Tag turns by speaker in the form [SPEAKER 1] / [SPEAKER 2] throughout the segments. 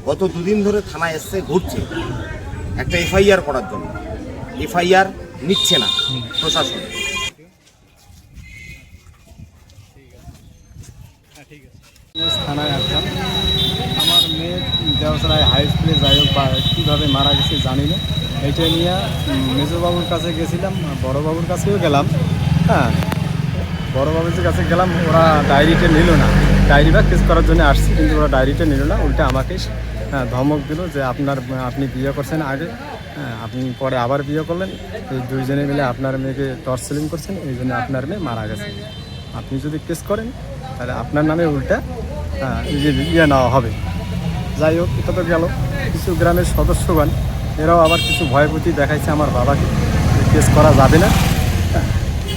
[SPEAKER 1] গত দুদিন ধরে থানায় এসছে, ঘুরছে একটা এফআইআর করার জন্য। এফআইআর নিচ্ছে না প্রশাসন।
[SPEAKER 2] থানায় আসলাম, আমার মেয়ে দেওয়াশালায় হাই স্কুলে যাই হোক বা কীভাবে মারা গেছে জানি না, এইটা নিয়ে মেজোবাবুর কাছে গেছিলাম, বড়োবাবুর কাছেও গেলাম। হ্যাঁ, বড়োবাবুর কাছে গেলাম, ওরা ডায়েরিটা নিল না। ডায়েরি বা কেস করার জন্য আসছি, কিন্তু ওরা ডায়েরিটা নিল না, উল্টে আমাকে ধমক দিল যে আপনি বিয়ে করছেন আগে, আপনি পরে আবার বিয়ে করলেন, এই দুইজনে মিলে আপনার মেয়েকে টর্চারিং করছেন, এই জন্য আপনার মেয়ে মারা গেছে। আপনি যদি কেস করেন তাহলে আপনার নামে উল্টা ইয়ে নেওয়া হবে। যাই হোক, এটা তো গেল। কিছু গ্রামের সদস্যগণ এরাও আবার কিছু ভয়ভীতি দেখাইছে আমার বাবাকে, কেস করা যাবে না,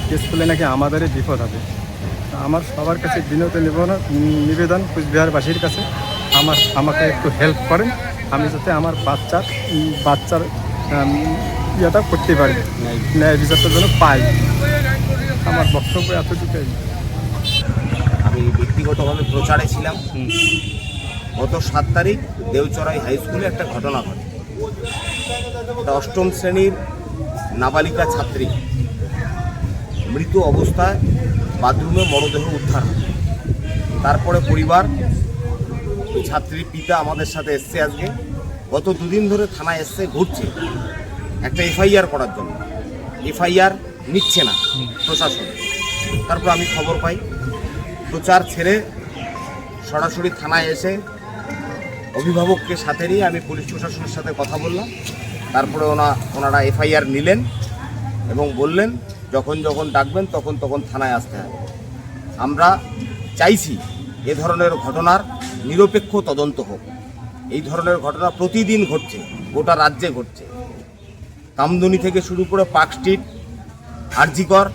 [SPEAKER 2] কেস করলে নাকি আমাদেরই বিপদ হবে। আমার সবার কাছে বিনত নিবেদন কুচবিহারবাসীর কাছে, আমাকে একটু হেল্প করেন, আমি যাতে আমার বাচ্চার ইয়েটা করতে পারি, ন্যায় বিচারটার জন্য পাই। আমার বক্তব্য এতটুকুই।
[SPEAKER 1] আমি ব্যক্তিগতভাবে প্রচারে ছিলাম। গত 7 তারিখ দেওচড়াই হাই স্কুলে একটা ঘটনা ঘটে। একটা 8ম শ্রেণীর নাবালিকা ছাত্রী মৃত অবস্থায় বাথরুমে মরদেহ উদ্ধার হয়। তারপরে পরিবার, ছাত্রীর পিতা আমাদের সাথে এসছে আজকে। গত দুদিন ধরে থানায় এসছে, ঘুরছে একটা এফআইআর করার জন্য। এফআইআর নিচ্ছে না প্রশাসন। তারপর আমি খবর পাই, প্রচার ছেড়ে সরাসরি থানায় এসে অভিভাবককে সাথে নিয়ে আমি পুলিশ প্রশাসনের সাথে কথা বললাম। তারপরে ওনারা এফআইআর নিলেন এবং বললেন যখন যখন ডাকবেন তখন তখন থানায় আসতে হবে। আমরা চাইছি এ ধরনের ঘটনার নিরপেক্ষ তদন্ত হোক। এই ধরনের ঘটনা প্রতিদিন ঘটছে, গোটা রাজ্যে ঘটছে। কামদুনি থেকে শুরু করে পার্ক স্ট্রিট, আরজিকর,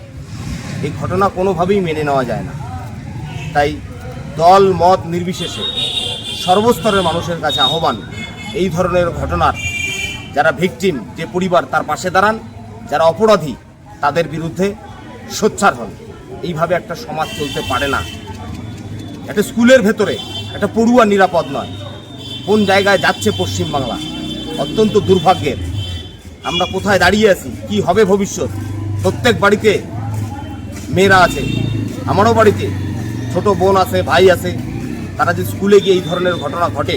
[SPEAKER 1] এই ঘটনা কোনোভাবেই মেনে নেওয়া যায় না। তাই দল মত নির্বিশেষে সর্বস্তরের মানুষের কাছে আহ্বান, এই ধরনের ঘটনার যারা ভিকটিম, যে পরিবার, তার পাশে দাঁড়ান। যারা অপরাধী তাদের বিরুদ্ধে সোচ্চার হন। এইভাবে একটা সমাজ চলতে পারে না। একটা স্কুলের ভেতরে একটা পড়ুয়া নিরাপদ নয়। কোন জায়গায় যাচ্ছে পশ্চিমবাংলা, অত্যন্ত দুর্ভাগ্যের। আমরা কোথায় দাঁড়িয়ে আছি, কি হবে ভবিষ্যৎ। প্রত্যেক বাড়িতে মেয়েরা আছে, আমারও বাড়িতে ছোট বোন আছে, ভাই আছে। তারা যে স্কুলে গিয়ে এই ধরনের ঘটনা ঘটে,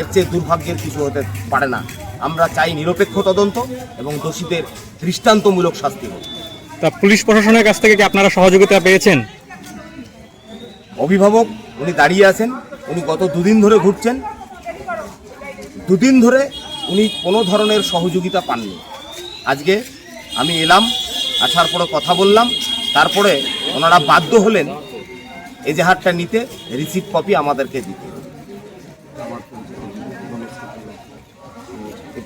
[SPEAKER 1] এর চেয়ে দুর্ভাগ্যের কিছু হতে পারে না। আমরা চাই নিরপেক্ষ তদন্ত এবং দোষীদের দৃষ্টান্তমূলক শাস্তি হোক।
[SPEAKER 3] তা পুলিশ প্রশাসনের কাছ থেকে কি আপনারা সহযোগিতা পেয়েছেন?
[SPEAKER 1] অভিভাবক উনি দাঁড়িয়ে আছেন, উনি গত দুদিন ধরে ঘুরছেন। দুদিন ধরে উনি কোনো ধরনের সহযোগিতা পাননি। আজকে আমি এলাম, আসার পরে কথা বললাম। তারপরে ওনারা বাধ্য হলেন এজাহারটা নিতে, রিসিপ্ট কপি আমাদেরকে দিতে।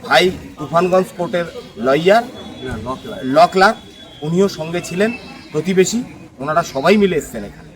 [SPEAKER 1] ভাই তুফানগঞ্জ কোর্টের লয়ার, ল ক্লার্ক, উনিও সঙ্গে ছিলেন, প্রতিবেশী, ওনারা সবাই মিলে এসছেন এখানে।